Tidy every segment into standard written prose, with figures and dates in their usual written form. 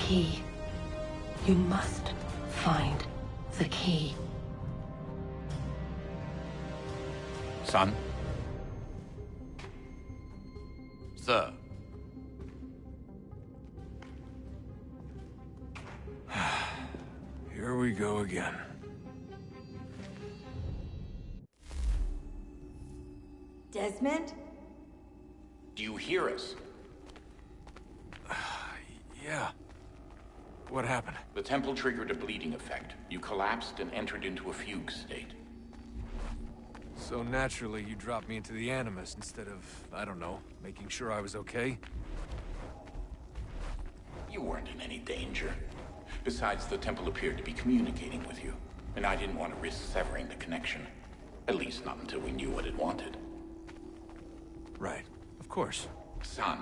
key. You must find the key. Son? Sir? Here we go again. Desmond? Do you hear us? Yeah. What happened? The temple triggered a bleeding effect. You collapsed and entered into a fugue state. So naturally, you dropped me into the Animus instead of, I don't know, making sure I was okay? You weren't in any danger. Besides, the temple appeared to be communicating with you, and I didn't want to risk severing the connection. At least not until we knew what it wanted. Right. Of course. Son,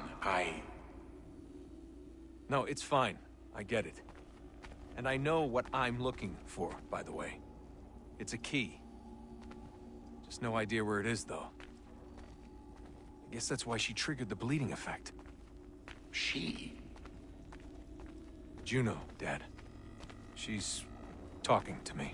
No, it's fine. I get it. And I know what I'm looking for, by the way. It's a key. Just no idea where it is, though. I guess that's why she triggered the bleeding effect. She? Juno, Dad. She's talking to me.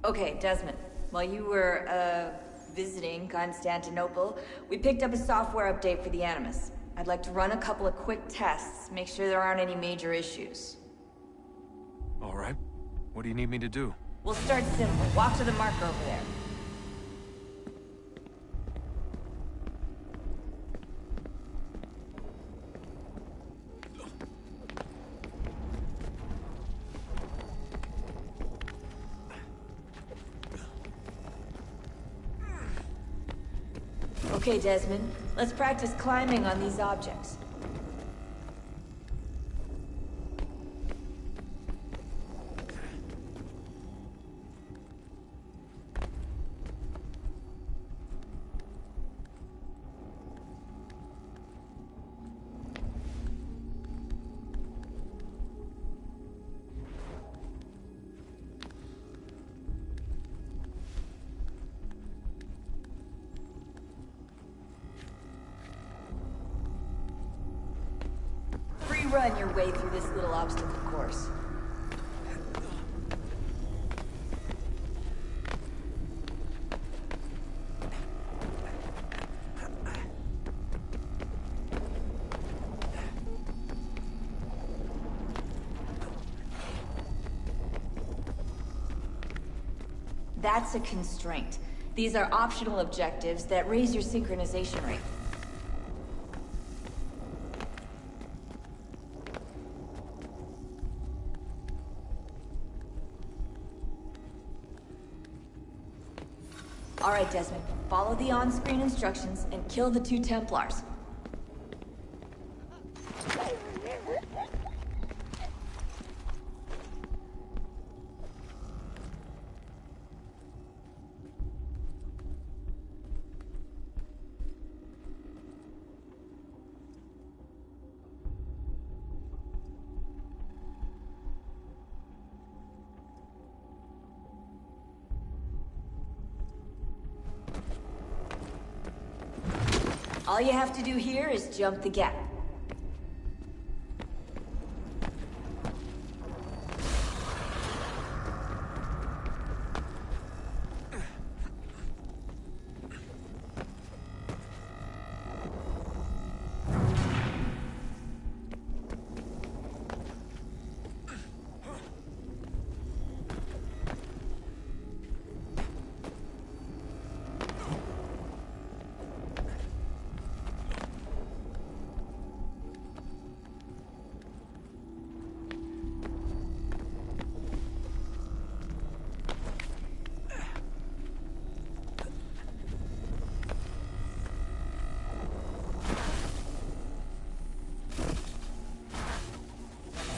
Okay, Desmond. While you were, visiting Constantinople, we picked up a software update for the Animus. I'd like to run a couple of quick tests, make sure there aren't any major issues. All right. What do you need me to do? We'll start simple. Walk to the marker over there. Okay, Desmond. Let's practice climbing on these objects. Run your way through this little obstacle course. That's a constraint. These are optional objectives that raise your synchronization rate. All right, Desmond. Follow the on-screen instructions and kill the 2 Templars. All you have to do here is jump the gap.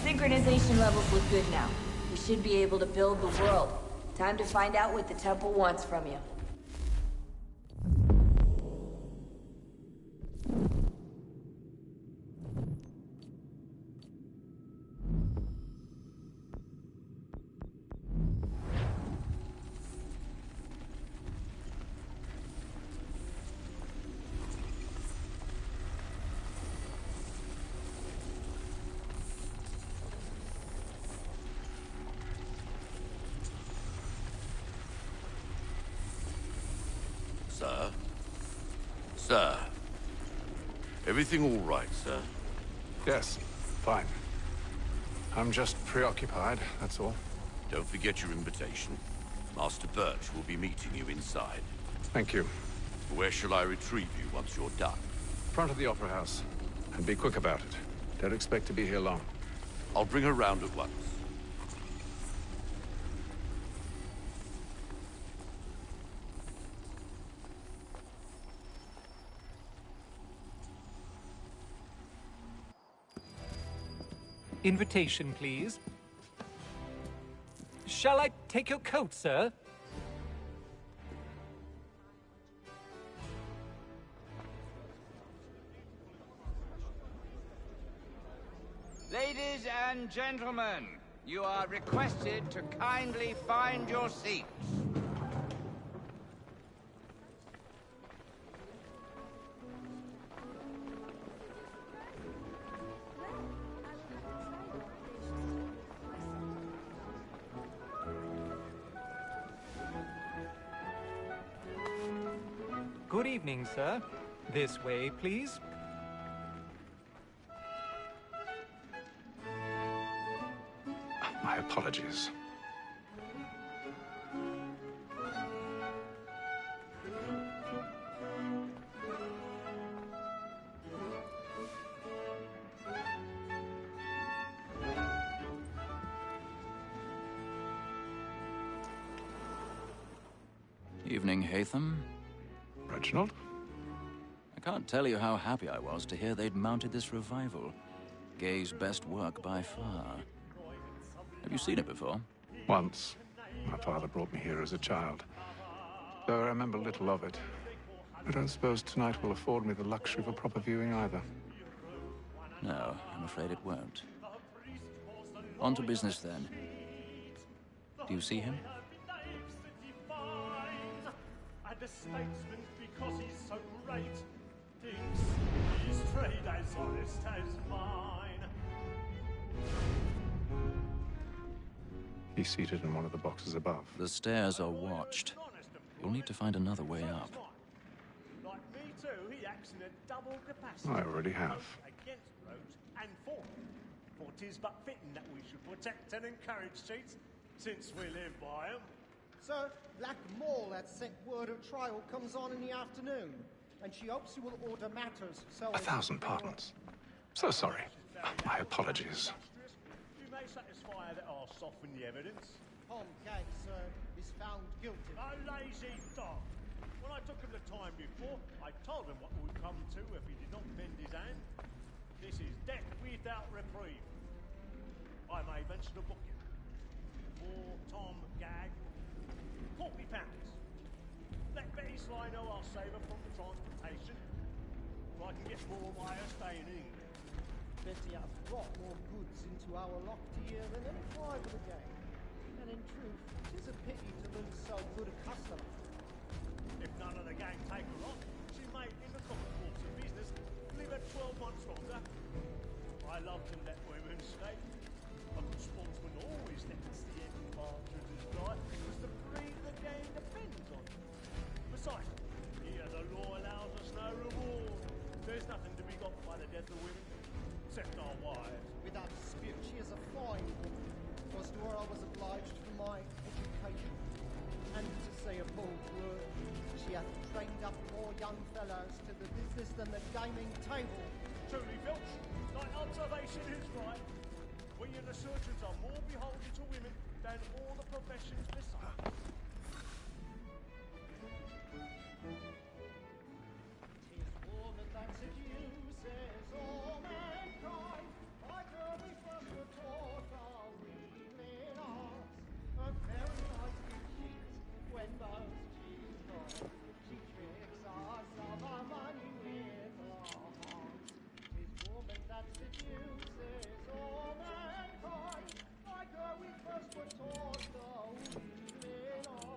Synchronization levels look good now. We should be able to build the world. Time to find out what the temple wants from you. Sir. Everything all right, sir? Yes, fine. I'm just preoccupied, that's all. Don't forget your invitation. Master Birch will be meeting you inside. Thank you. Where shall I retrieve you once you're done? Front of the Opera House. And be quick about it. Don't expect to be here long. I'll bring her round at once. Invitation, please. Shall I take your coat, sir? Ladies and gentlemen, you are requested to kindly find your seats. Good evening, sir. This way, please. My apologies. Evening, Haytham. Reginald? I can't tell you how happy I was to hear they'd mounted this revival. Gay's best work by far. Have you seen it before? Once. My father brought me here as a child. Though I remember little of it. I don't suppose tonight will afford me the luxury of a proper viewing either. No, I'm afraid it won't. On to business then. Do you see him? And a statesman, because he's so great, thinks his trade as honest as mine. He's seated in one of the boxes above. The stairs are watched. You'll need to find another way up. Like me too, he acts in a double capacity. I already have. Against Rhodes and for him. For 'tis but fitting that we should protect and encourage cheats, since we live by 'em. Sir, Black Mall had sent word of trial comes on in the afternoon, and she hopes you will order matters so... 1,000 pardons. So sorry. My apologies. You may satisfy that I'll soften the evidence. Tom Gag, sir, is found guilty. A lazy dog. When I took him the time before, I told him what would come to if he did not bend his hand. This is death without reprieve. I may mention a booking. For Tom Gag, £40. Let Betty Sly know I'll save her from the transportation. If I can get more by her staying in England. Betty hath brought more goods into our locked here than any five of the gang. And in truth, 'tis a pity to lose so good a customer. If none of the gang take her on, she may, in the common course of business, live her 12 months longer. I love to let women stay. A good sportsman always lets the end partridges fly, because the breed of the game depends on it. Besides, here the law allows us no reward. There's nothing to be got by the death of women, except our wives. Without dispute, she is a fine woman. Was to her I was obliged for my education. And to say a bold word, she hath trained up more young fellows to the business than the gaming table. Truly, Filch, thy observation is right. We and the surgeons are more beholden to women than all the professions besides. Tis woman that seduces all mankind, like her we first were taught our women arts. A very nice to cheat when most she's not. She tricks us of our money with her heart. Tis woman that seduces all mankind, like her we first were taught the women arts.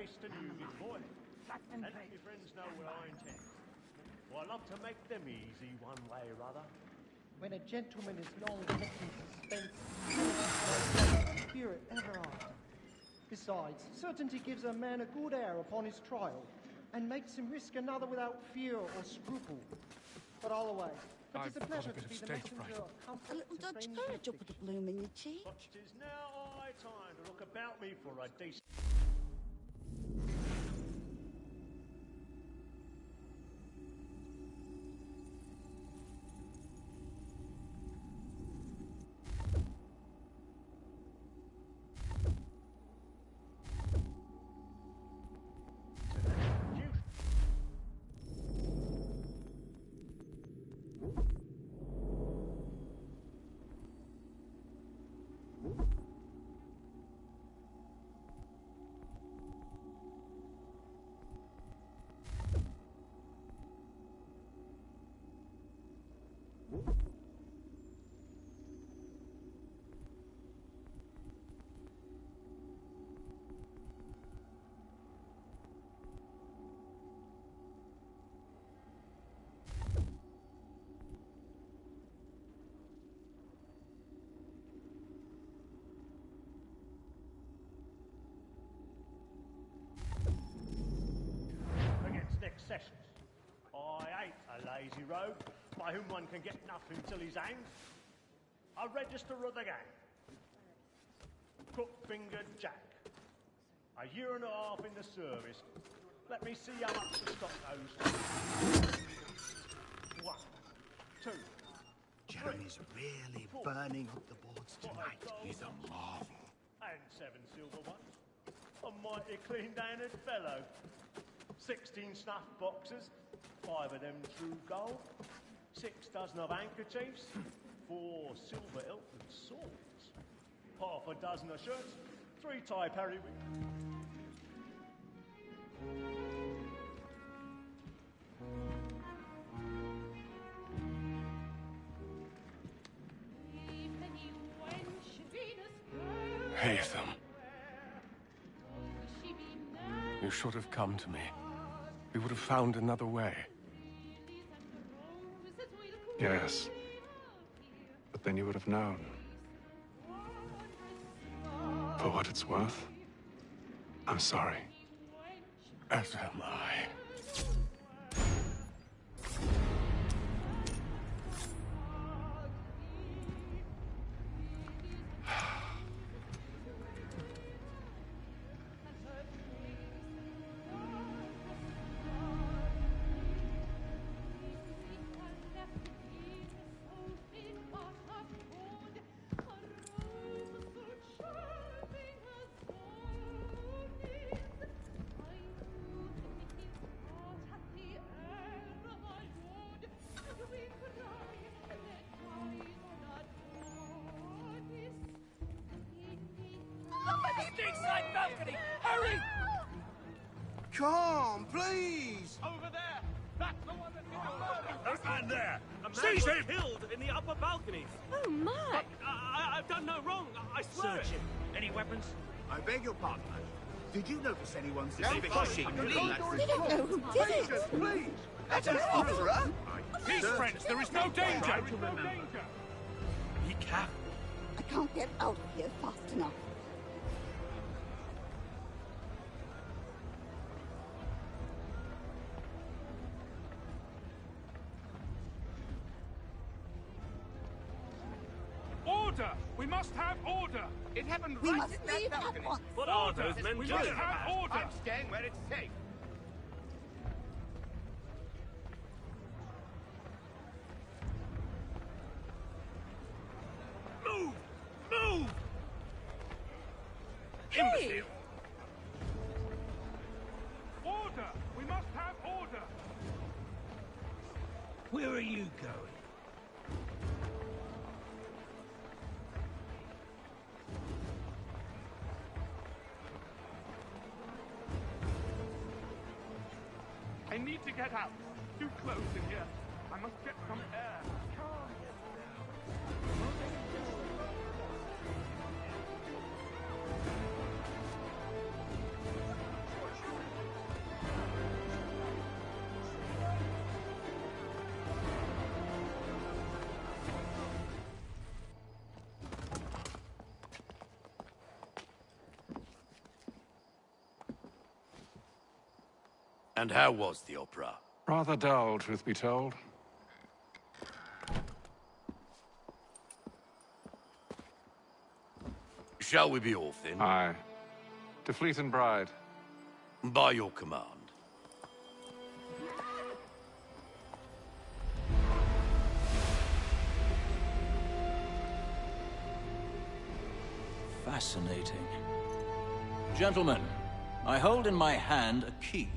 Nice to know you, boy. And let your friends know what I intend. Well, I love to make them easy one way or other. When a gentleman is long kept in suspense, spirit ever after. Besides, certainty gives a man a good air upon his trial, and makes him risk another without fear or scruple. But all away, it is a pleasure to be the messenger of comfort. A little Dutch courage up with the bloom in your cheek. But 'tis now high time to look about me for a decent... Next sessions. I hate a lazy rogue by whom one can get nothing till he's hanged. A register of the gang. Crook-fingered Jack. A year and a half in the service. Let me see how much the stock goes. 1, 2. Jeremy's really burning up the boards tonight. He's a marvel. And 7 silver ones. A mighty clean-handed fellow. 16 snuff boxes, 5 of them true gold, 6 dozen of handkerchiefs, 4 silver hilted swords, half a dozen of shirts, 3 tie periwigs. Haytham. You should have come to me. We would have found another way. Yes. But then you would have known. For what it's worth, I'm sorry. As am I. Inside balcony! Hurry! Come, please! Over there! That's the one that's been murdered! That man there! A man Seize was him! killed in the upper balconies! Oh, my! I've done no wrong, I swear Search it. him. Any weapons? I beg your pardon, man. Did you notice anyone's... Don't push him, We don't know who did it! Please! Let us offer her! Peace, friends, there is no danger! There is no danger! Be careful. I can't get out of here fast enough. Order! We must have order! It happened We right must in that leave at balcony. once. What are those men We doing? must have order! I'm staying where it's safe. Move! Move! Hey! Imbecile! Order! We must have order! Where are you going? I need to get out. Too close in here. I must get some air. Come. And how was the opera? Rather dull, truth be told. Shall we be off then? Aye. To Fleet and Bride. By your command. Fascinating. Gentlemen, I hold in my hand a key.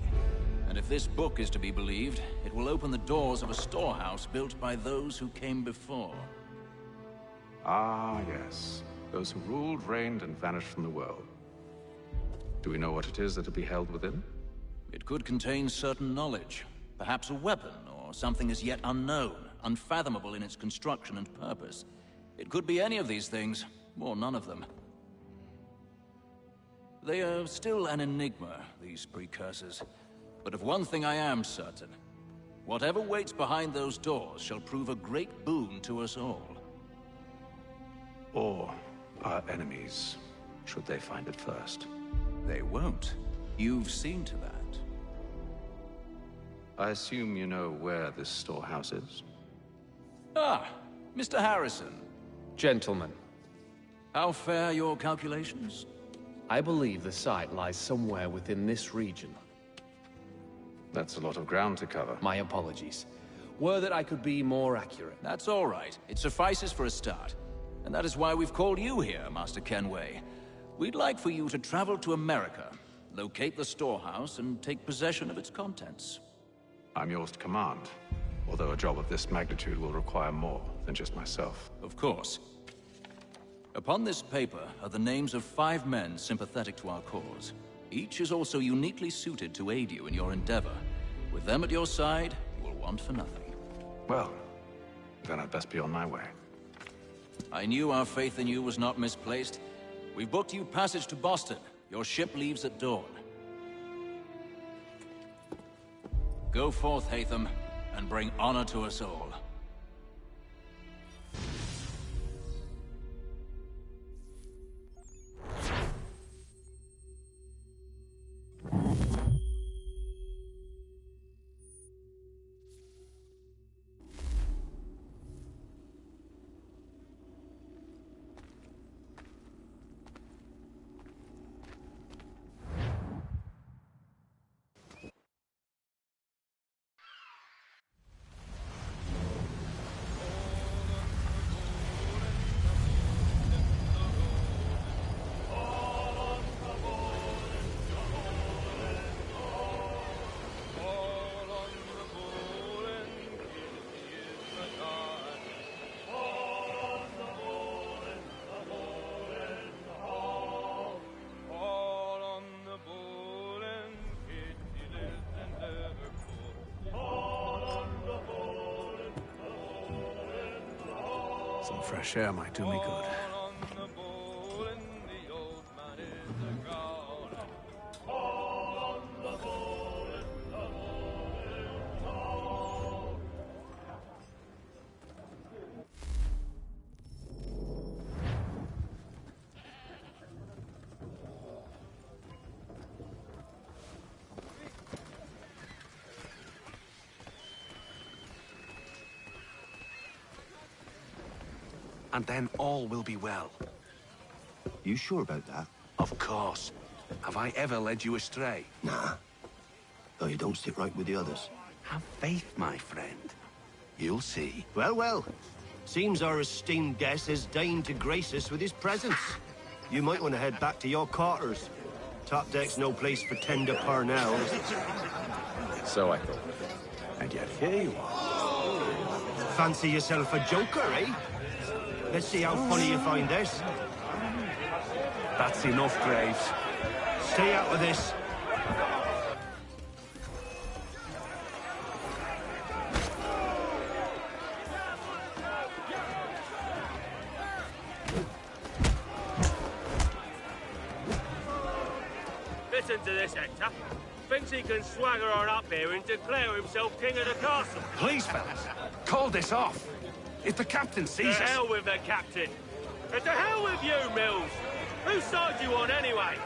And if this book is to be believed, it will open the doors of a storehouse built by those who came before. Ah, yes. Those who ruled, reigned, and vanished from the world. Do we know what it is that will be held within? It could contain certain knowledge. Perhaps a weapon, or something as yet unknown, unfathomable in its construction and purpose. It could be any of these things, or none of them. They are still an enigma, these precursors. But of one thing I am certain. Whatever waits behind those doors shall prove a great boon to us all. Or our enemies, should they find it first. They won't. You've seen to that. I assume you know where this storehouse is? Ah, Mr. Harrison. Gentlemen. How fare your calculations? I believe the site lies somewhere within this region. That's a lot of ground to cover. My apologies. Were that I could be more accurate. That's all right. It suffices for a start. And that is why we've called you here, Master Kenway. We'd like for you to travel to America, locate the storehouse, and take possession of its contents. I'm yours to command, although a job of this magnitude will require more than just myself. Of course. Upon this paper are the names of 5 men sympathetic to our cause. Each is also uniquely suited to aid you in your endeavor. With them at your side, you will want for nothing. Well, then I'd best be on my way. I knew our faith in you was not misplaced. We've booked you passage to Boston. Your ship leaves at dawn. Go forth, Hatham, and bring honor to us all. Some fresh air might do me good. And then all will be well. You sure about that? Of course. Have I ever led you astray? Nah. Though you don't sit right with the others. Have faith, my friend. You'll see. Well, well. Seems our esteemed guest has deigned to grace us with his presence. You might want to head back to your quarters. Top deck's no place for tender parnells. So I thought. And yet here you are. Fancy yourself a joker, eh? Let's see how funny you find this. That's enough, Graves. Stay out of this. Listen to this, Hector. Thinks he can swagger on up here and declare himself king of the castle. Please, fellas, call this off. If the captain sees To us... hell with the captain. And to hell with you, Mills. Whose side you on, anyway?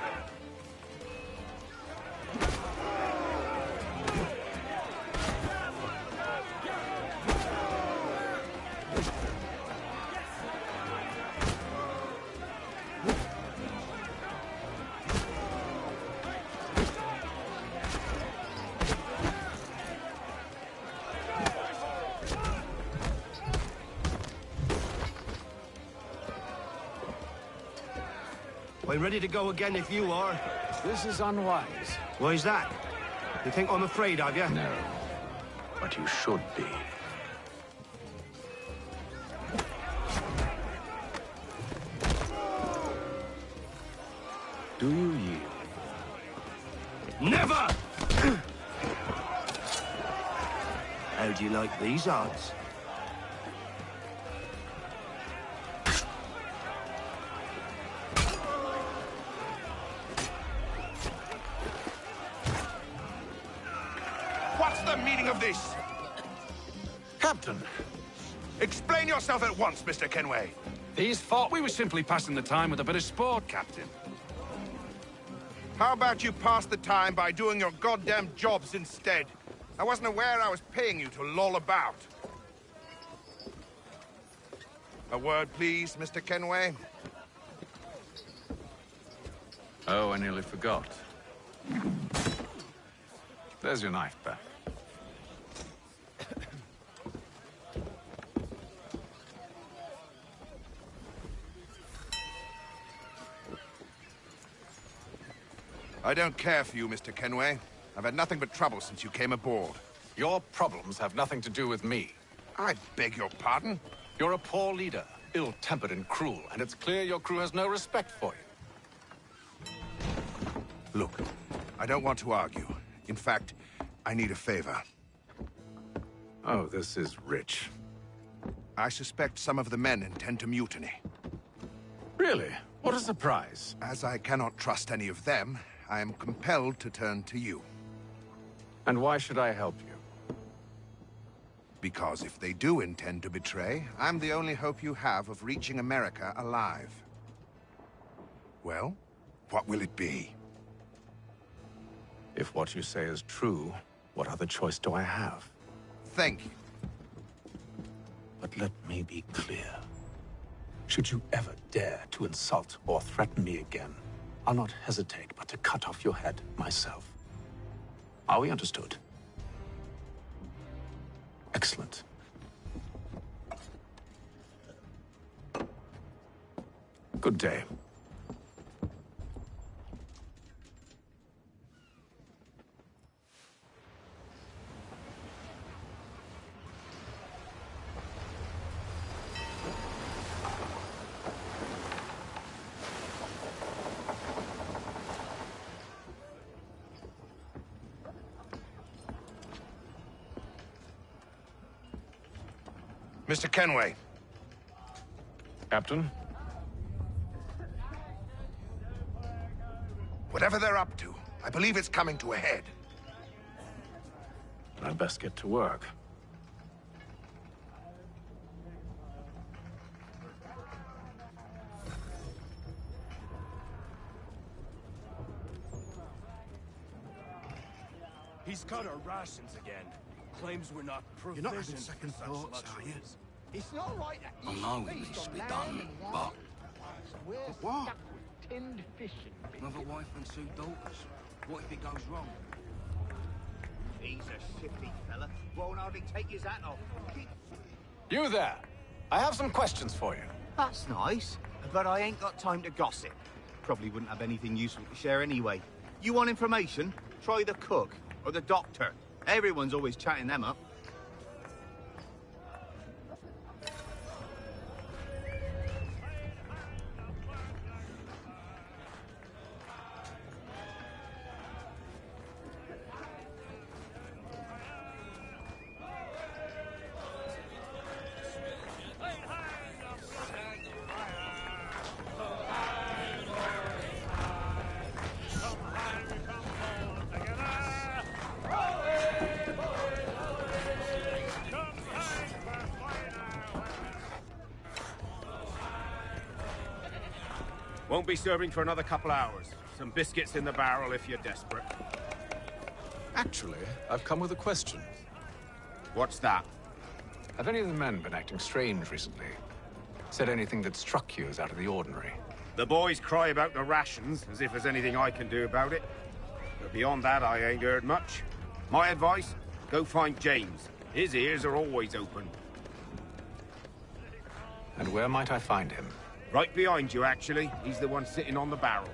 I'm ready to go again if you are. This is unwise. Why's that? You think I'm afraid of you? No. But you should be. Do you yield? Never! How do you like these odds? What's the meaning of this? Captain! Explain yourself at once, Mr. Kenway. These thought we were simply passing the time with a bit of sport, Captain. How about you pass the time by doing your goddamn jobs instead? I wasn't aware I was paying you to loll about. A word, please, Mr. Kenway. Oh, I nearly forgot. There's your knife, Beth. I don't care for you, Mr. Kenway. I've had nothing but trouble since you came aboard. Your problems have nothing to do with me. I beg your pardon? You're a poor leader, ill-tempered and cruel, and it's clear your crew has no respect for you. Look, I don't want to argue. In fact, I need a favor. Oh, this is rich. I suspect some of the men intend to mutiny. Really? What a surprise. As I cannot trust any of them, I am compelled to turn to you. And why should I help you? Because if they do intend to betray, I'm the only hope you have of reaching America alive. Well, what will it be? If what you say is true, what other choice do I have? Thank you. But let me be clear. Should you ever dare to insult or threaten me again, I'll not hesitate but to cut off your head myself. Are we understood? Excellent. Good day. Mr. Kenway. Captain? Whatever they're up to, I believe it's coming to a head. I'd best get to work. He's cut our rations again. Claims we're not proficient. You're not having second thoughts, are you? It's not right that I know it needs to be done, but... What? Tinned fishing. Another wife and 2 daughters. What if it goes wrong? He's a shifty fella. Won't hardly take his hat off. You there! I have some questions for you. That's nice, but I ain't got time to gossip. Probably wouldn't have anything useful to share anyway. You want information? Try the cook or the doctor. Everyone's always chatting them up. Won't be serving for another couple hours. Some biscuits in the barrel if you're desperate. Actually, I've come with a question. What's that? Have any of the men been acting strange recently? Said anything that struck you as out of the ordinary? The boys cry about the rations, as if there's anything I can do about it. But beyond that, I ain't heard much. My advice, go find James. His ears are always open. And where might I find him? Right behind you, actually. He's the one sitting on the barrel.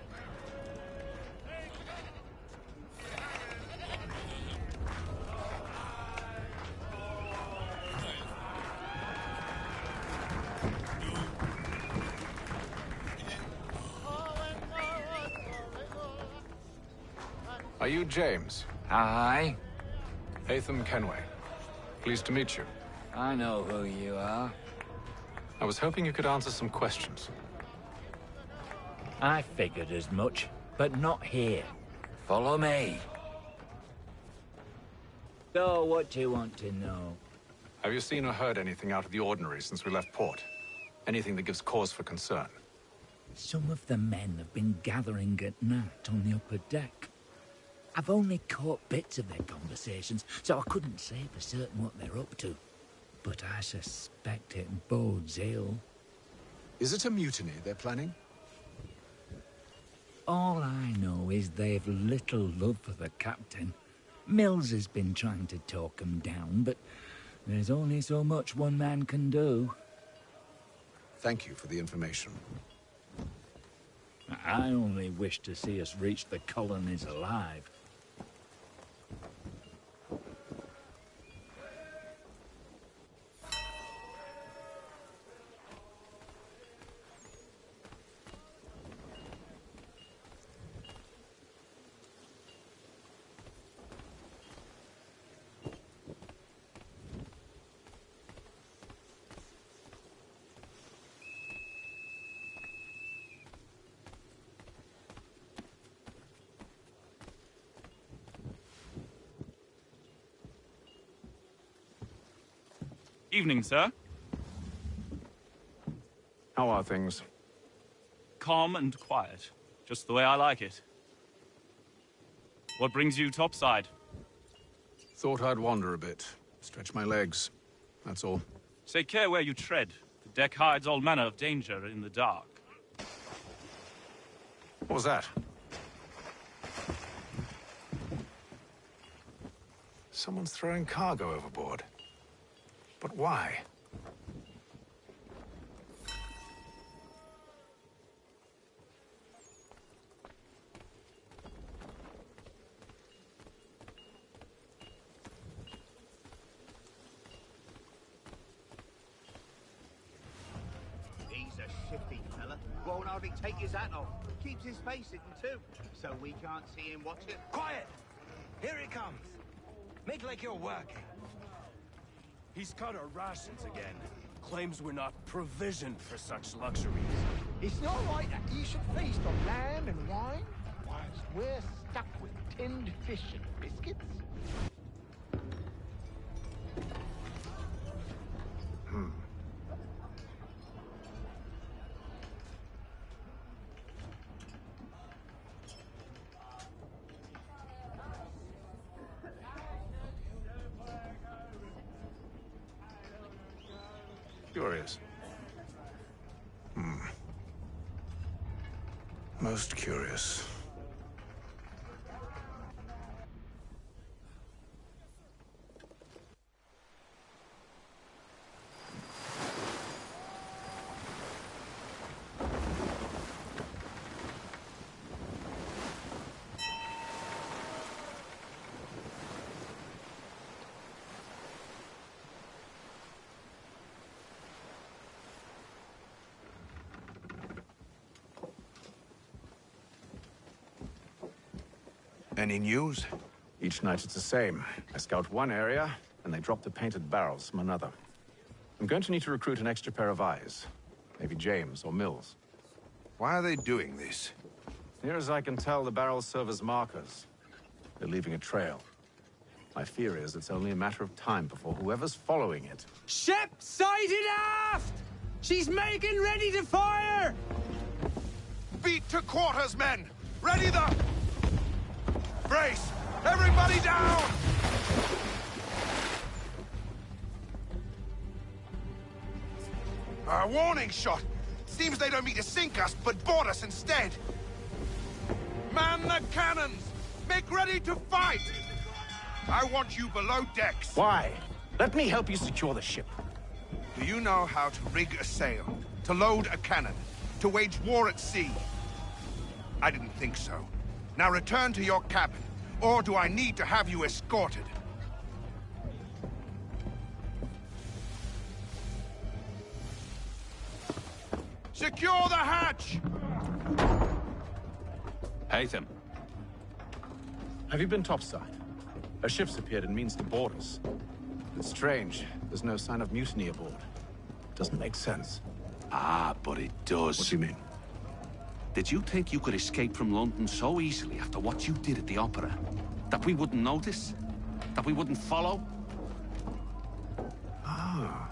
Are you James? Aye. Haytham Kenway. Pleased to meet you. I know who you are. I was hoping you could answer some questions. I figured as much, but not here. Follow me. So, what do you want to know? Have you seen or heard anything out of the ordinary since we left port? Anything that gives cause for concern? Some of the men have been gathering at night on the upper deck. I've only caught bits of their conversations, so I couldn't say for certain what they're up to. But I suspect it bodes ill. Is it a mutiny they're planning? All I know is they've little love for the captain. Mills has been trying to talk 'em down, but there's only so much one man can do. Thank you for the information. I only wish to see us reach the colonies alive. Evening, sir. How are things? Calm and quiet. Just the way I like it. What brings you topside? Thought I'd wander a bit. Stretch my legs. That's all. Take care where you tread. The deck hides all manner of danger in the dark. What was that? Someone's throwing cargo overboard. But why? He's a shifty fella. Won't hardly take his hat off. Keeps his face hidden too, so we can't see him watching. Quiet! Here he comes. Make like you're working. He's cut our rations again. Claims we're not provisioned for such luxuries. It's not right that you should feast on lamb and wine, whilst we're stuck with tinned fish and biscuits. Curious. Most curious. Any news? Each night it's the same. I scout one area, and they drop the painted barrels from another. I'm going to need to recruit an extra pair of eyes. Maybe James or Mills. Why are they doing this? Near as I can tell, the barrels serve as markers. They're leaving a trail. My fear is it's only a matter of time before whoever's following it... Ship sighted aft! She's making ready to fire! Beat to quarters, men! Ready the... Brace! Everybody down! A warning shot! Seems they don't mean to sink us, but board us instead! Man the cannons! Make ready to fight! I want you below decks! Why? Let me help you secure the ship. Do you know how to rig a sail? To load a cannon? to wage war at sea. I didn't think so. Now return to your cabin, or do I need to have you escorted? Secure the hatch! Haytham. Have you been topside? A ship's appeared and means to board us. It's strange. There's no sign of mutiny aboard. Doesn't make sense. Ah, but it does. What do you mean? Did you think you could escape from London so easily after what you did at the Opera? That we wouldn't notice? That we wouldn't follow? Ah.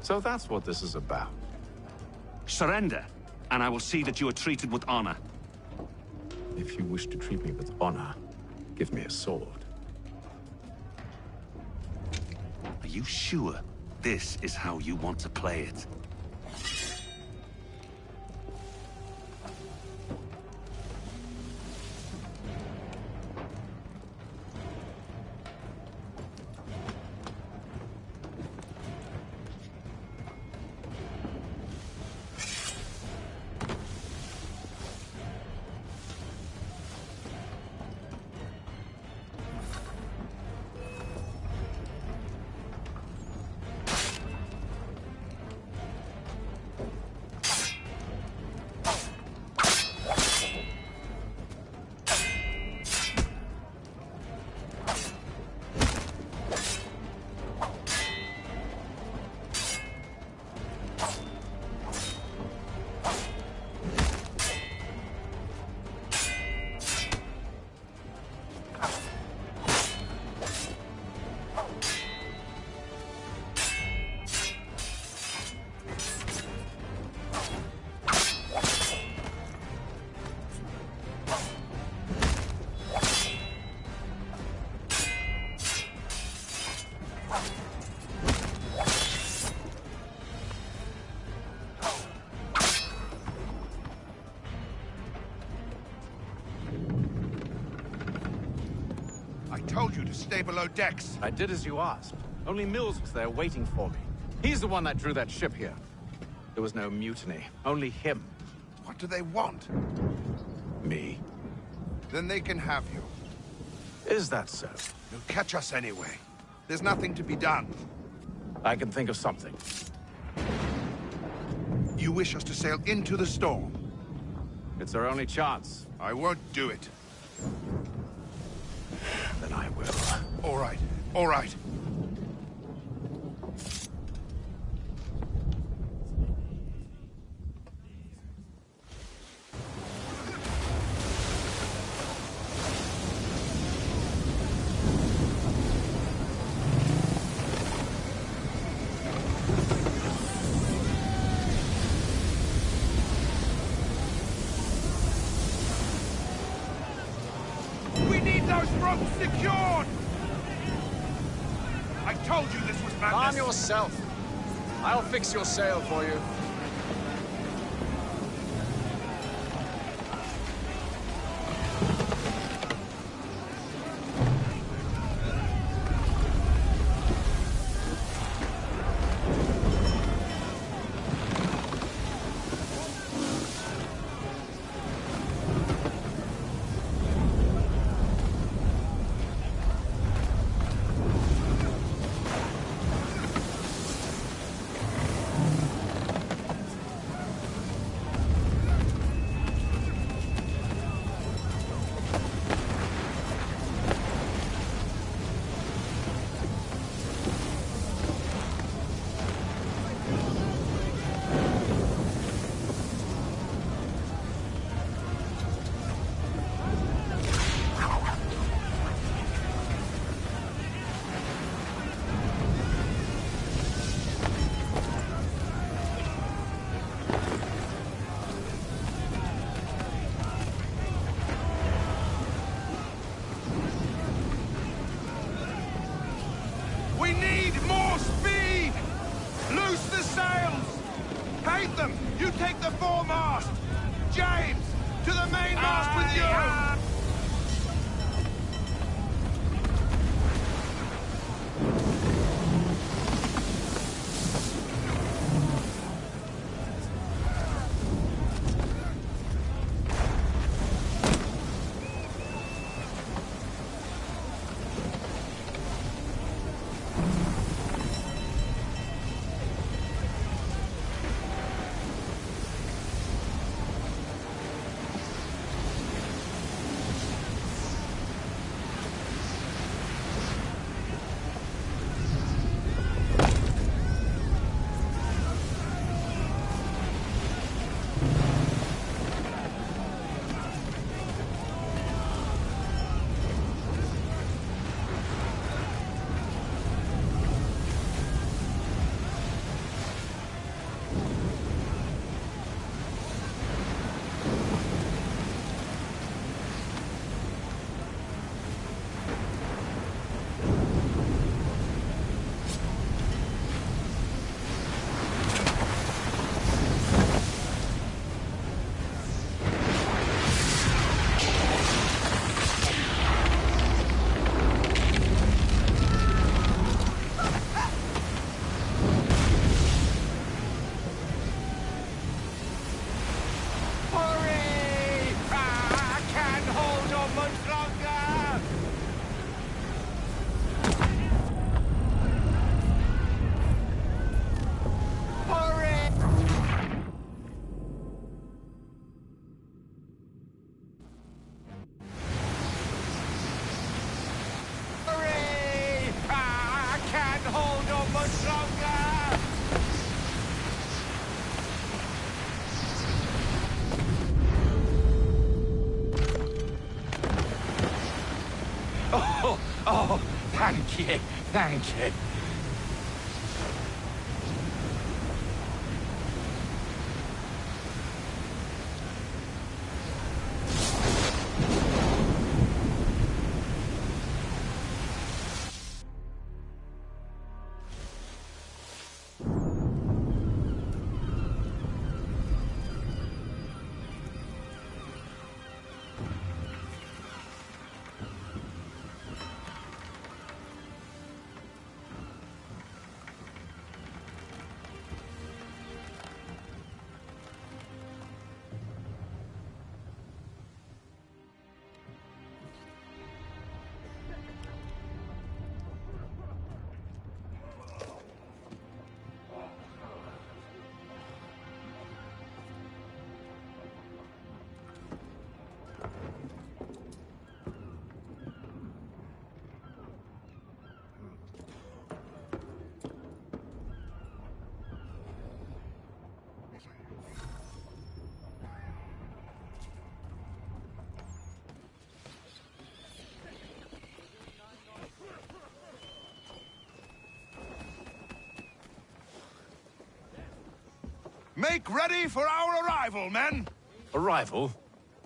So that's what this is about. Surrender, and I will see that you are treated with honor. If you wish to treat me with honor, give me a sword. Are you sure this is how you want to play it? I told you to stay below decks. I did as you asked. Only Mills was there waiting for me. He's the one that drew that ship here. There was no mutiny, only him. What do they want? Me. Then they can have you. Is that so? They'll catch us anyway. There's nothing to be done. I can think of something. You wish us to sail into the storm? It's our only chance. I won't do it. Then I will. All right. All right. Secured! I told you this was madness. Calm yourself. I'll fix your sail for you. We need more speed! Loose the sails! Haytham, you take the foremast! James, to the mainmast with you! you. Thank you. Make ready for our arrival, men! Arrival?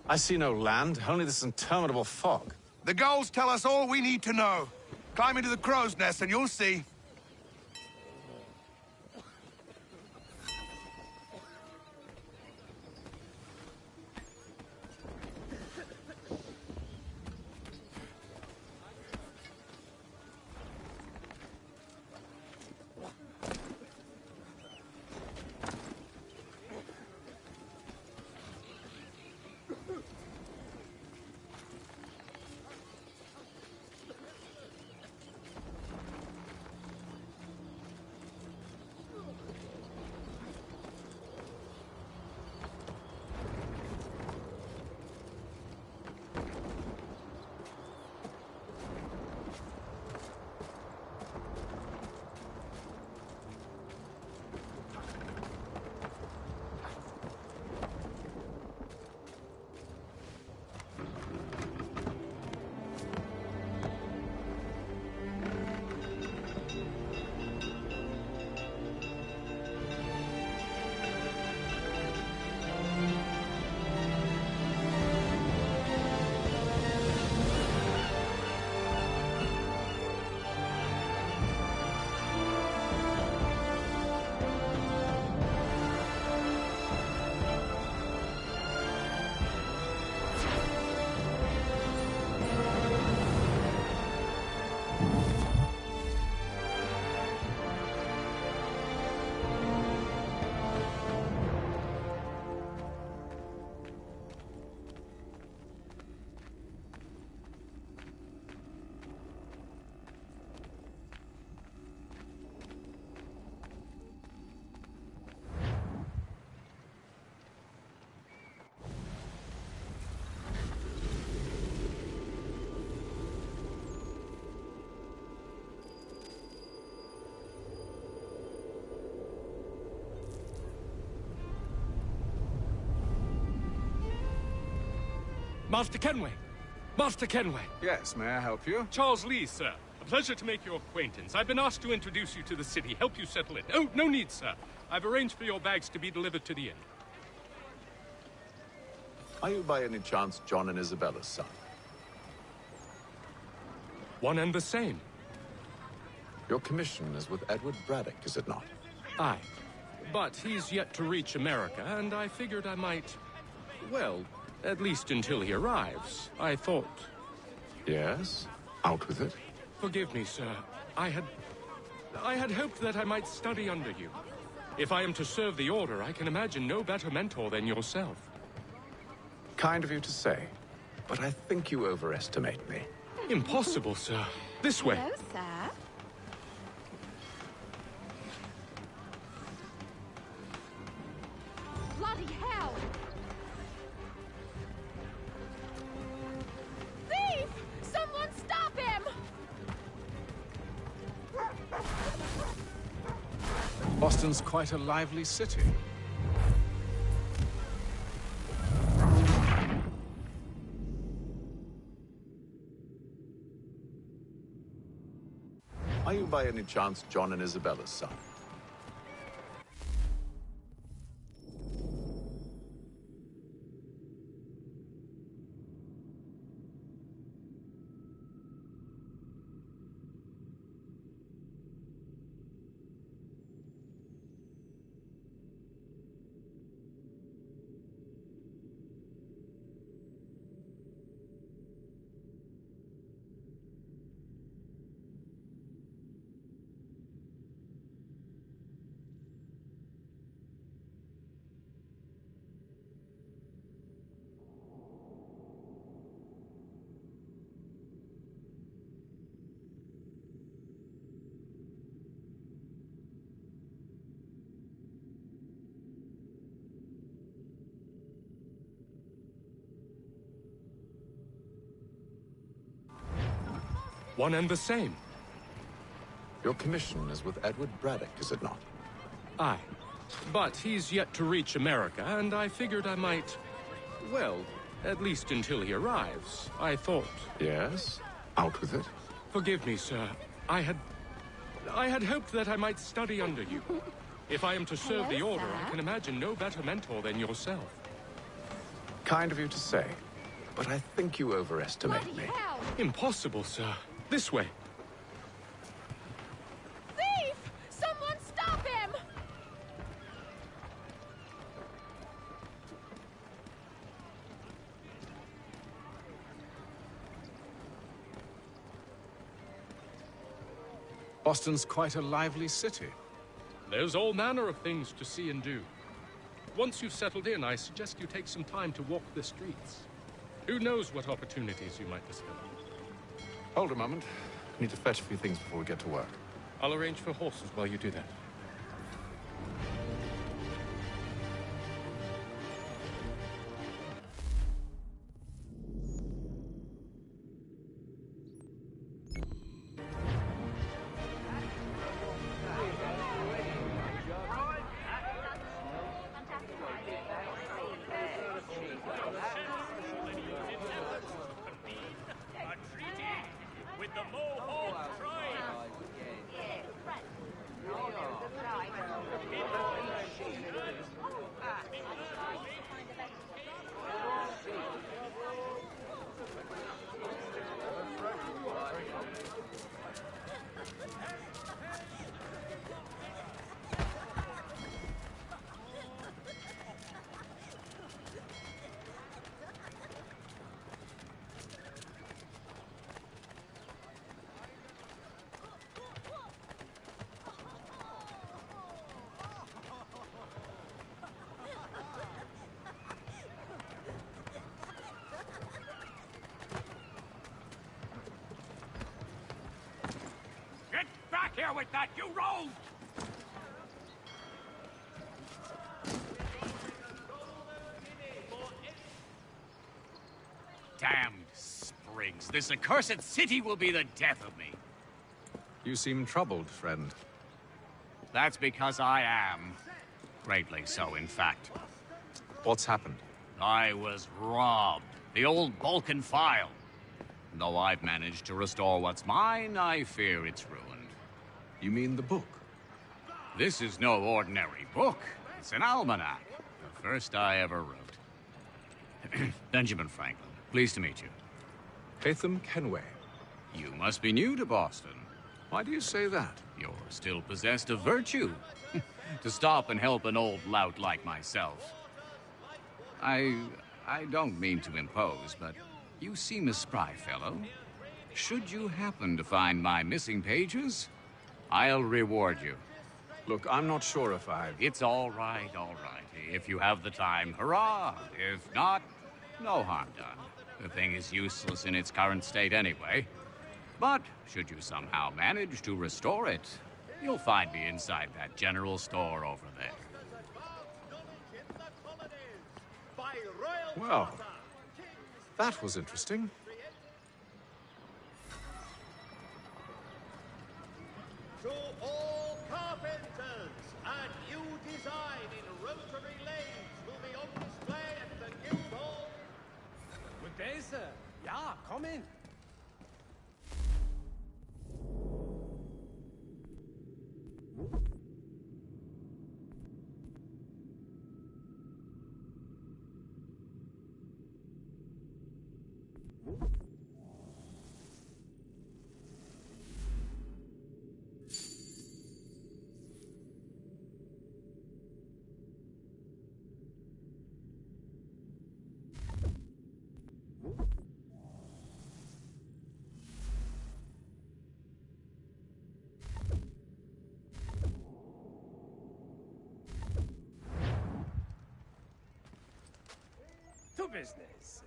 I see no land, only this interminable fog. The gulls tell us all we need to know. Climb into the crow's nest and you'll see. Master Kenway! Master Kenway! Yes, may I help you? Charles Lee, sir. A pleasure to make your acquaintance. I've been asked to introduce you to the city, help you settle in. Oh, no need, sir. I've arranged for your bags to be delivered to the inn. Are you by any chance John and Isabella's son? One and the same. Your commission is with Edward Braddock, is it not? Aye. But he's yet to reach America, and I figured I might... Well, at least until he arrives, I thought... Yes? Out with it. Forgive me, sir. I had hoped that I might study under you. If I am to serve the Order, I can imagine no better mentor than yourself. Kind of you to say, but I think you overestimate me. Impossible, sir. This way. Hello, sir. Bloody hell! Thief! Someone stop him! Boston's quite a lively city. by any chance John and Isabella's son? One and the same. Your commission is with Edward Braddock, is it not? Aye. But he's yet to reach America, and I figured I might... Well, at least until he arrives, I thought. Yes? Out with it. Forgive me, sir. I had hoped that I might study under you. If I am to serve the Order, I can imagine no better mentor than yourself. Kind of you to say, but I think you overestimate me. Impossible, sir. This way. Thief! Someone stop him! Boston's quite a lively city. There's all manner of things to see and do. Once you've settled in, I suggest you take some time to walk the streets. Who knows what opportunities you might discover. Hold a moment. I need to fetch a few things before we get to work. I'll arrange for horses while you do that. Here with that, you rogue! Damned sprigs. This accursed city will be the death of me. You seem troubled, friend. That's because I am. Greatly so, in fact. What's happened? I was robbed. The old Balkan file. Though I've managed to restore what's mine, I fear it's ruined. You mean the book? This is no ordinary book. It's an almanac. The first I ever wrote. Benjamin Franklin, pleased to meet you. Haytham Kenway. You must be new to Boston. Why do you say that? You're still possessed of virtue. To stop and help an old lout like myself. I don't mean to impose, but you seem a spry fellow. Should you happen to find my missing pages, I'll reward you. Look, I'm not sure if I've... It's all right, all right. If you have the time, hurrah! If not, no harm done. The thing is useless in its current state anyway. But should you somehow manage to restore it, you'll find me inside that general store over there. Well, that was interesting. To all carpenters, a new design in rotary lathes will be on display at the Guildhall. Good day, sir. Yeah, come in. To business.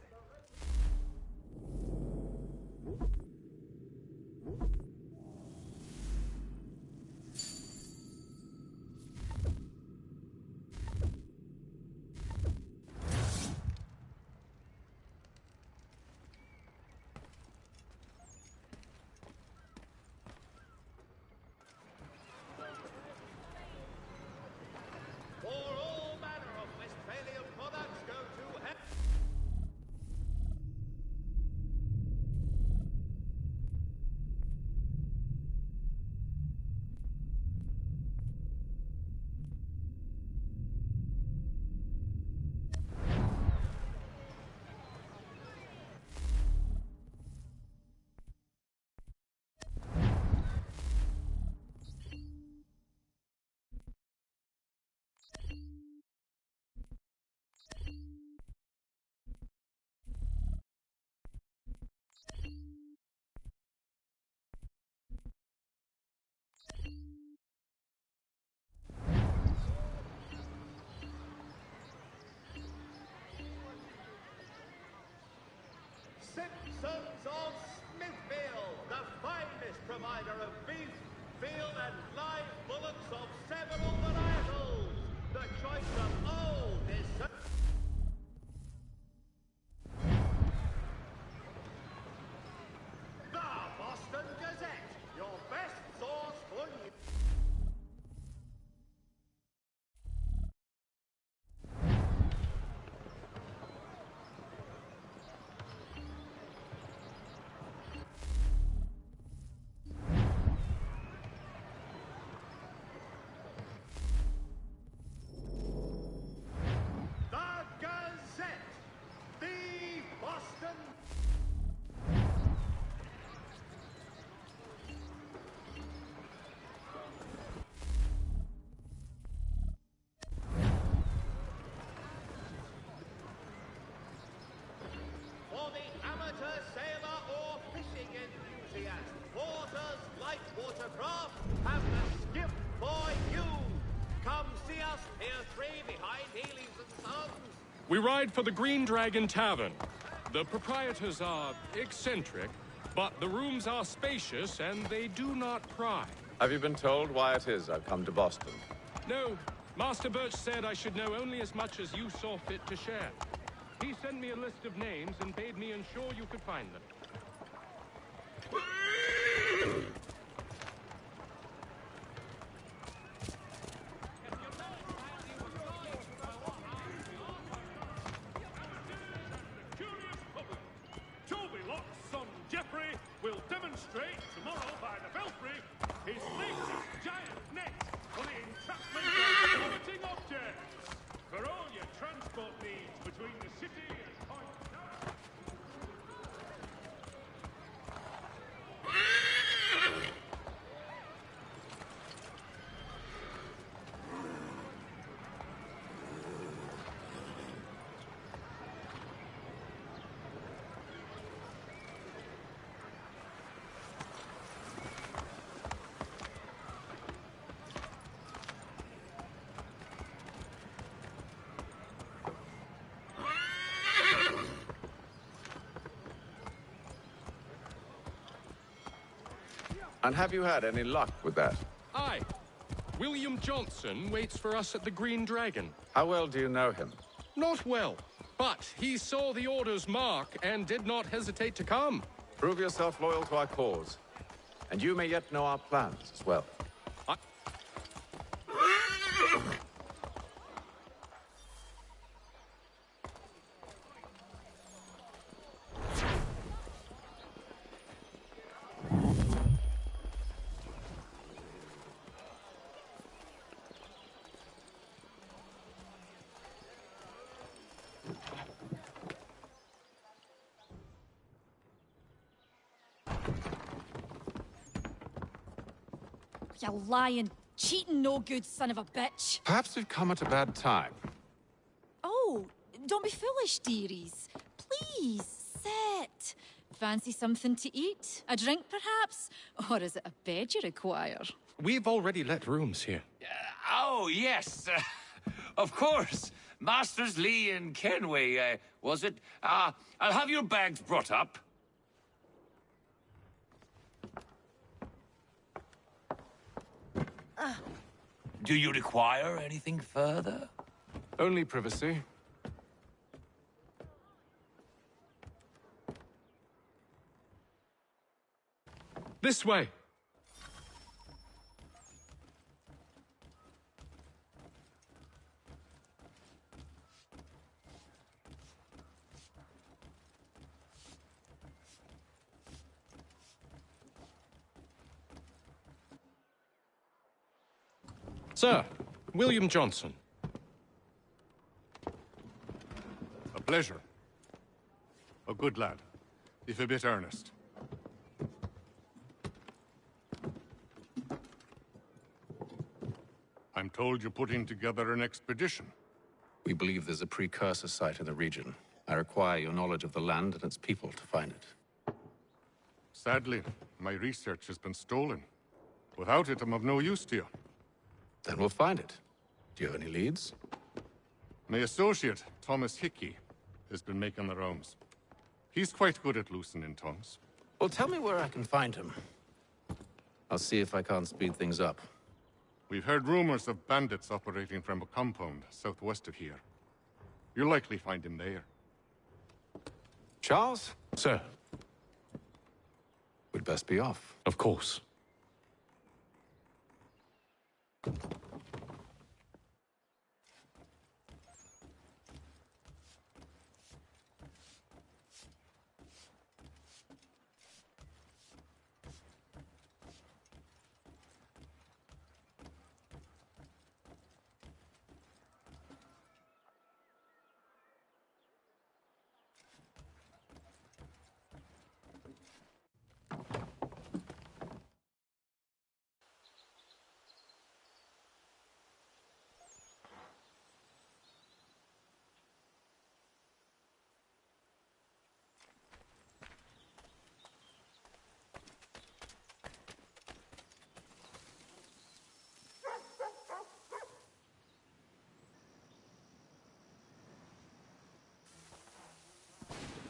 For all manner of Westphalian products go to heaven. Simpsons of Smithfield, the finest provider of beef, veal and live bullocks of several varietals. The choice of old is the Boston Gazette, your best source for news. The Gazette, the Boston. For the amateur sailor or fishing enthusiast, Porter's light watercraft have the skiff for you. Come see us, Pier 3 behind Healy's and Sons. We ride for the Green Dragon Tavern. The proprietors are eccentric, but the rooms are spacious and they do not pry. Have you been told why it is I've come to Boston? No, Master Birch said I should know only as much as you saw fit to share. He sent me a list of names and bade me ensure you could find them. Tobylock's son Geoffrey will demonstrate tomorrow by the Belfry his latest giant net for the entrapment of floating objects. For all your transport needs between the city and Point. And have you had any luck with that? Aye. William Johnson waits for us at the Green Dragon. How well do you know him? Not well, but he saw the order's mark and did not hesitate to come. Prove yourself loyal to our cause. And you may yet know our plans as well. You lying, cheating, no good son of a bitch. Perhaps we've come at a bad time. Oh, don't be foolish, dearies. Please, sit. Fancy something to eat? A drink, perhaps? Or is it a bed you require? We've already let rooms here. Oh, yes. Of course. Masters Lee and Kenway, was it? I'll have your bags brought up. Do you require anything further? Only privacy. This way. Sir, William Johnson. A pleasure. A good lad, if a bit earnest. I'm told you're putting together an expedition. We believe there's a precursor site in the region. I require your knowledge of the land and its people to find it. Sadly, my research has been stolen. Without it, I'm of no use to you. Then we'll find it. Do you have any leads? My associate, Thomas Hickey, has been making the rounds. He's quite good at loosening tongues. Well, tell me where I can find him. I'll see if I can't speed things up. We've heard rumors of bandits operating from a compound southwest of here. You'll likely find him there. Charles? Sir. We'd best be off. Of course.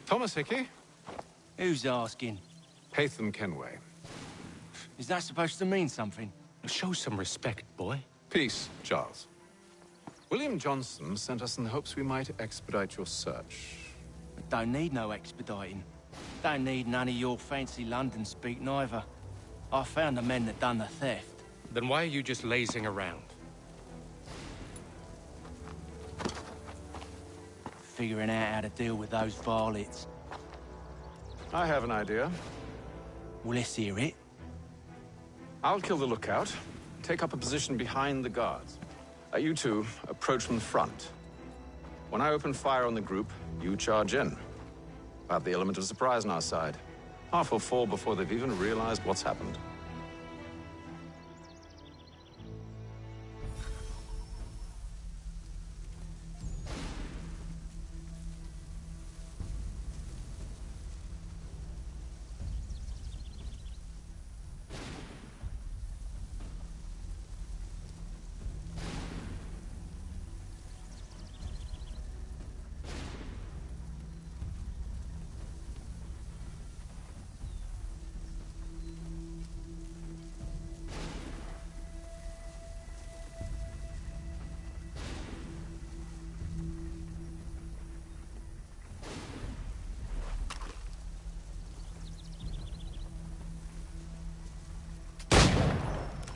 Thomas Hickey? Who's asking? Haytham Kenway. Is that supposed to mean something? Show some respect, boy. Peace, Charles. William Johnson sent us in the hopes we might expedite your search. Don't need no expediting. Don't need none of your fancy London speak neither. I found the men that done the theft. Then why are you just lazing around? Figuring out how to deal with those varlets. I have an idea. Well, let's hear it. I'll kill the lookout, take up a position behind the guards. You two approach from the front. When I open fire on the group, you charge in. I have the element of surprise on our side. Half will fall before they've even realized what's happened.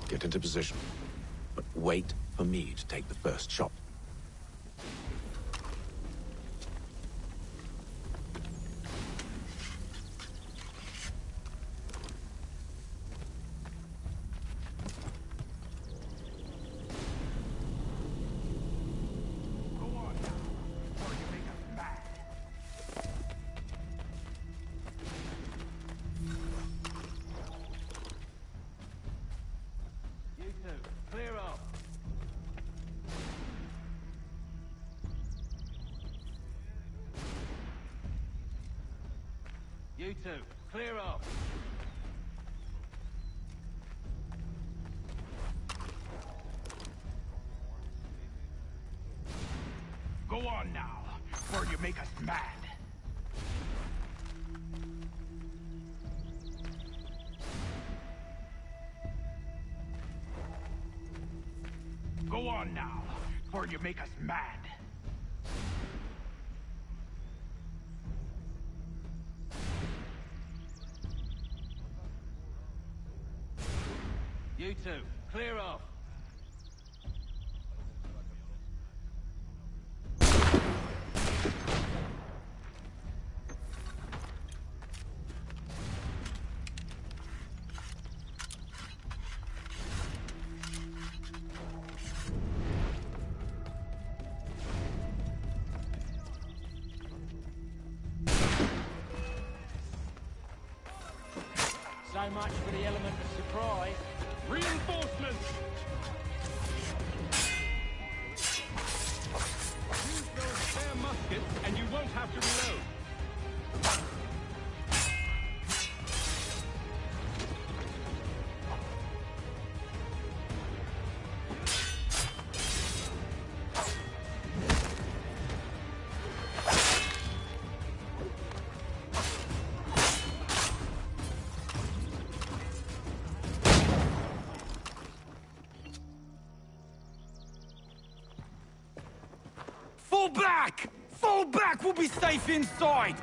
Get into position. But wait for me to take the first shot. You two, clear off. Go on now, before you make us mad. Go on now, before you make us mad. You two, clear off. So much for the element of surprise. Reinforcements! Use those spare muskets and you won't have to reload. Fall back! Fall back! We'll be safe inside!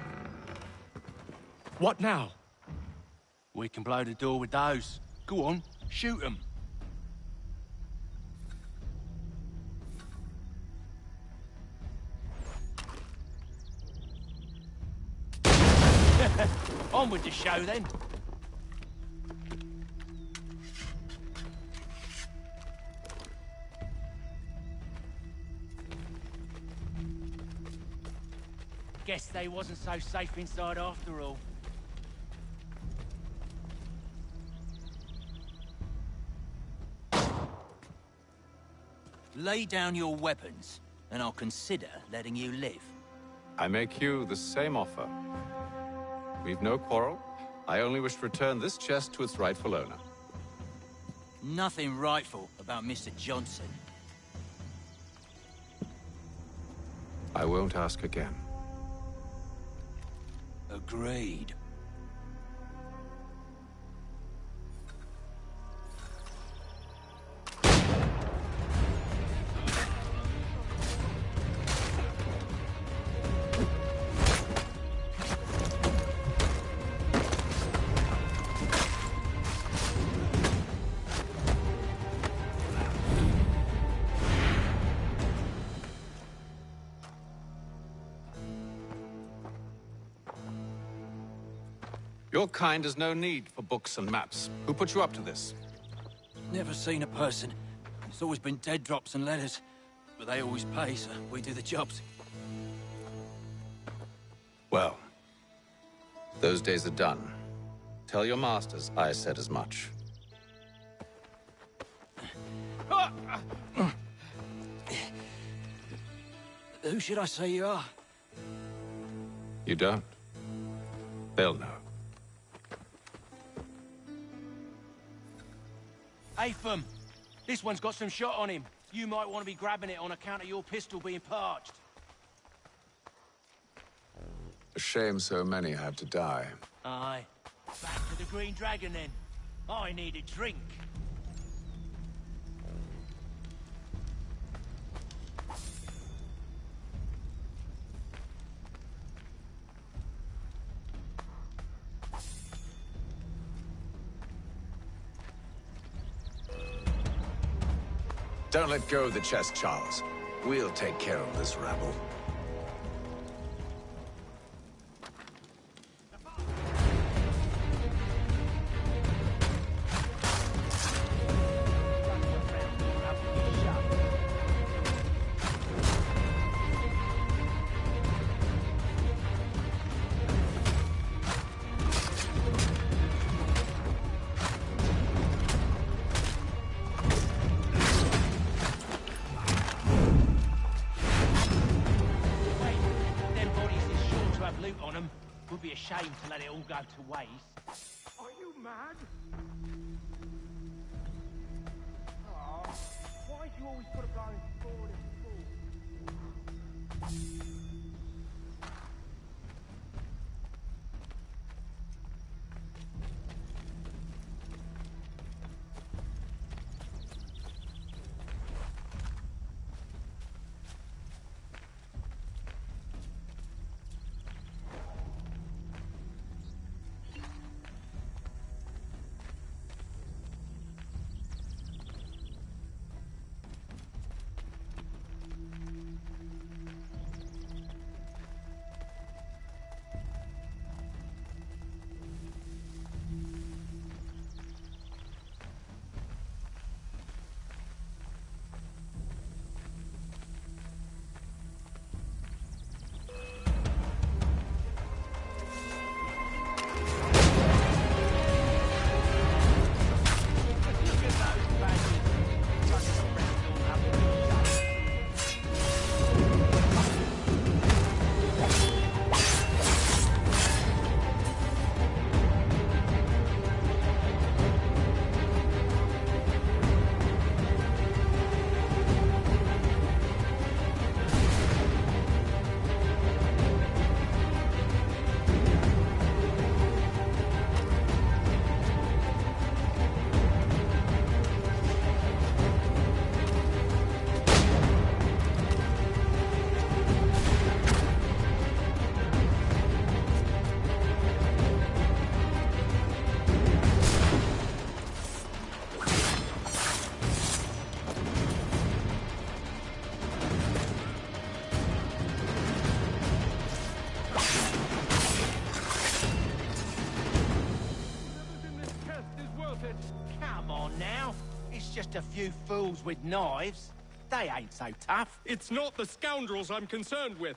What now? We can blow the door with those. Go on, shoot them. On with the show then. Guess they wasn't so safe inside after all. Lay down your weapons, and I'll consider letting you live. I make you the same offer. We've no quarrel. I only wish to return this chest to its rightful owner. Nothing rightful about Mr. Johnson. I won't ask again. Agreed. Your kind has no need for books and maps. Who put you up to this? Never seen a person. It's always been dead drops and letters. But they always pay, so we do the jobs. Well, those days are done. Tell your masters I said as much. Who should I say you are? You don't? They'll know. Atham, this one's got some shot on him. You might want to be grabbing it on account of your pistol being parched. A shame so many had to die. Aye. Back to the Green Dragon then. I need a drink. Don't let go of the chest, Charles. We'll take care of this rabble. Them bodies is sure to have loot on them. Would be a shame to let it all go to waste. Are you mad? Oh, why do you always put a going forward and forward? Come on now. It's just a few fools with knives. They ain't so tough. It's not the scoundrels I'm concerned with.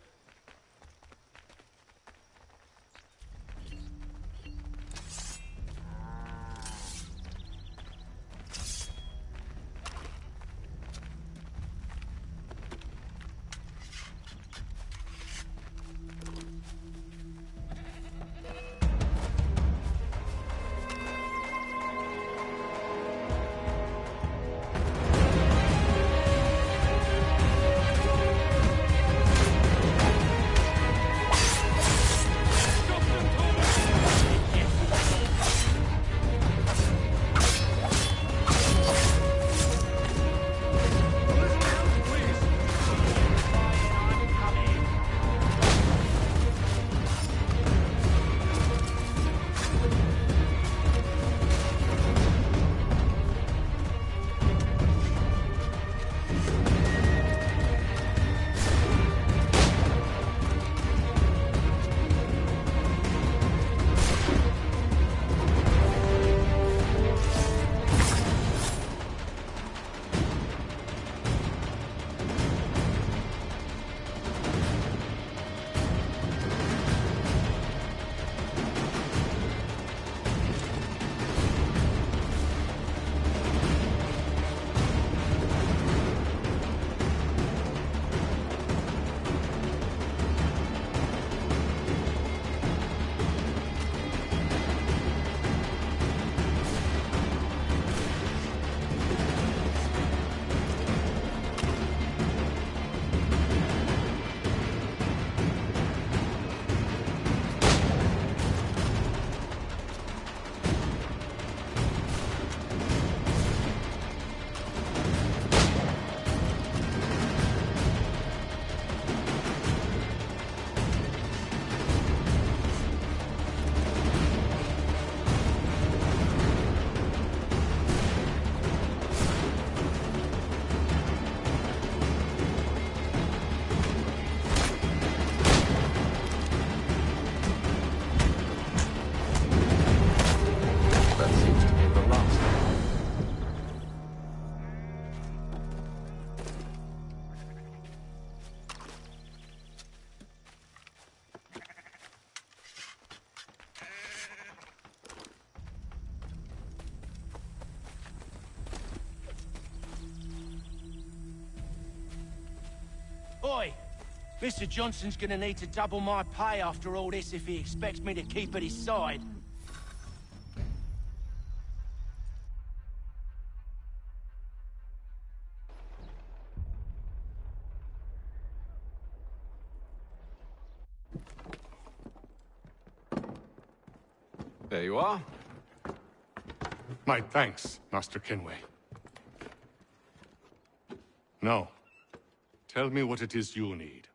Oi! Mr. Johnson's gonna need to double my pay after all this if he expects me to keep at his side. There you are. My thanks, Master Kenway. Now, tell me what it is you need.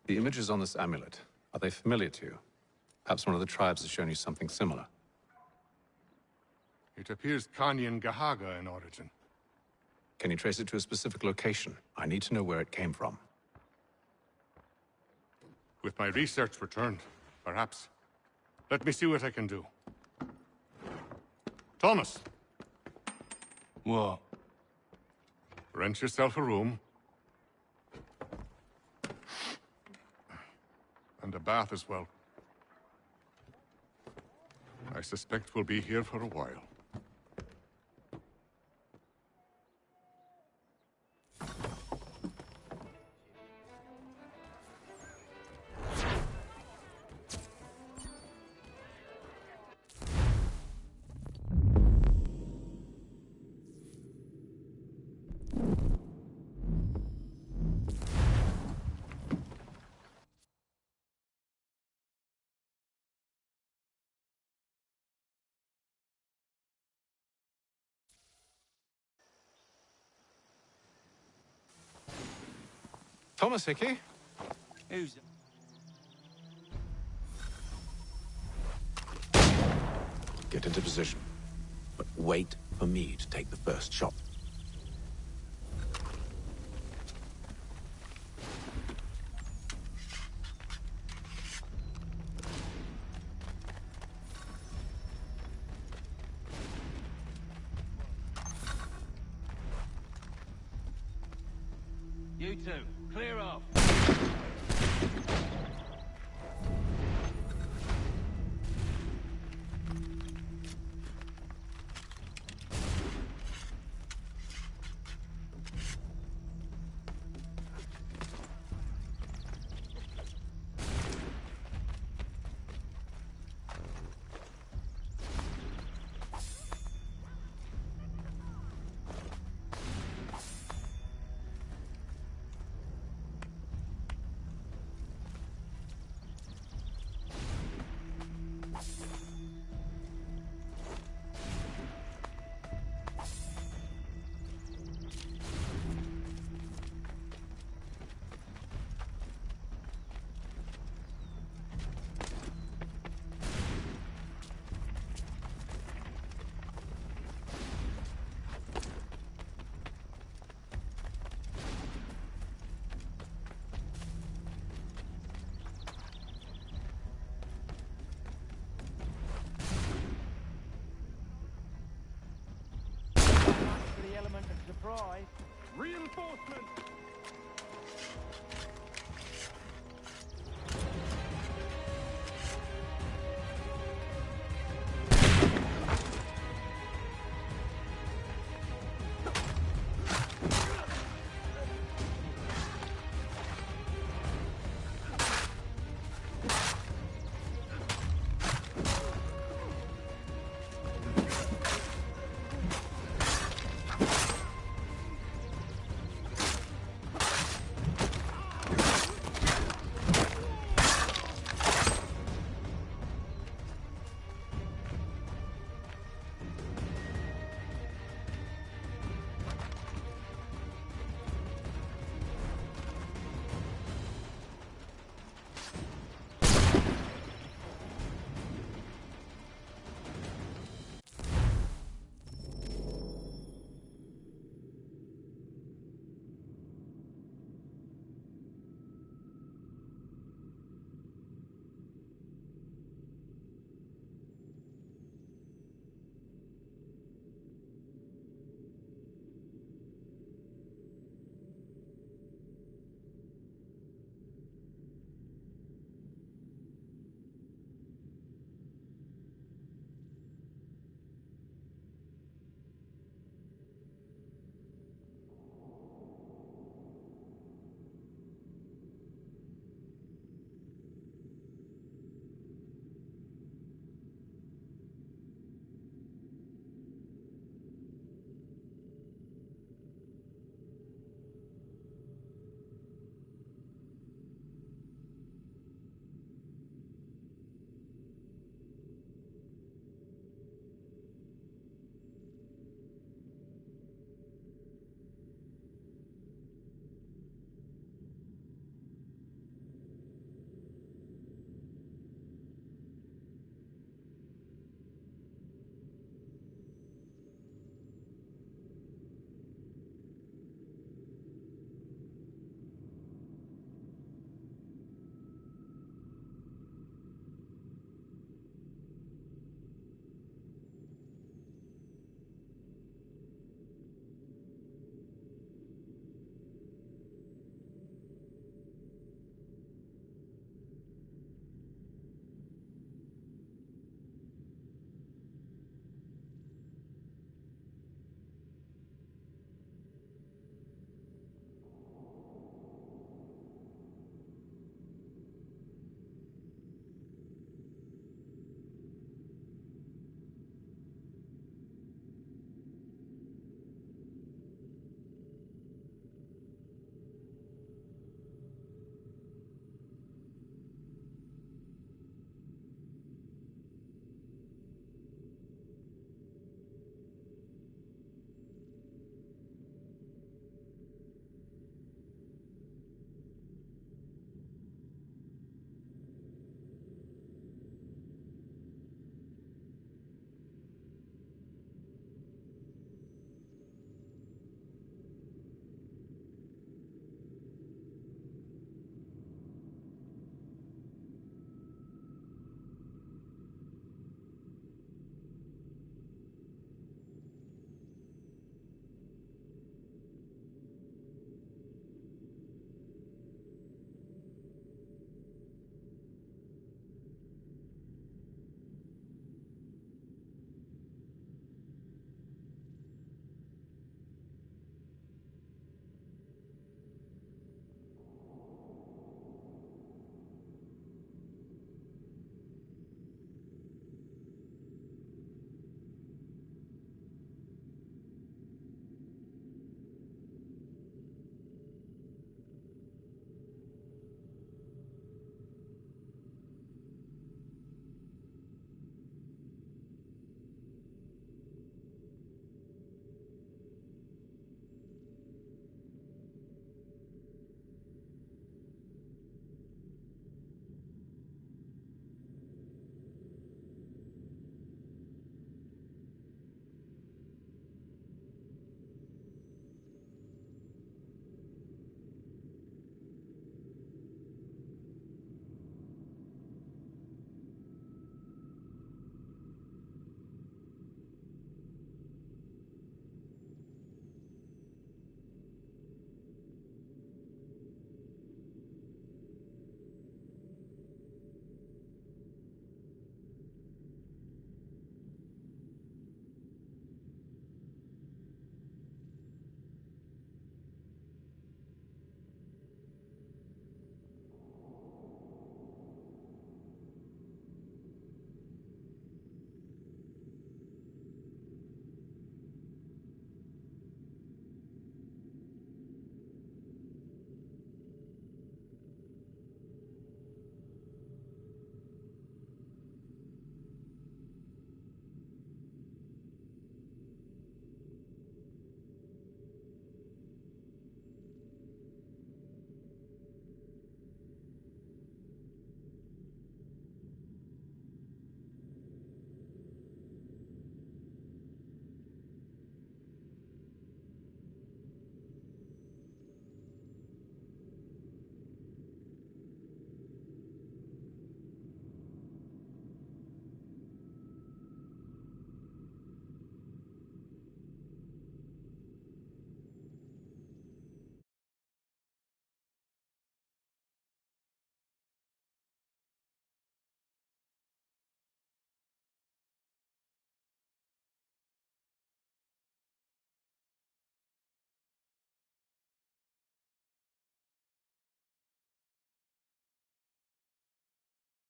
The images on this amulet, are they familiar to you? Perhaps one of the tribes has shown you something similar. It appears Kanyan Gahaga in origin. Can you trace it to a specific location? I need to know where it came from. With my research returned, perhaps. Let me see what I can do. Thomas! What? Rent yourself a room. And a bath as well. I suspect we'll be here for a while. Thomas Hickey? Who's... Get into position. But wait for me to take the first shot. You two, clear off. The element of surprise. Reinforcements!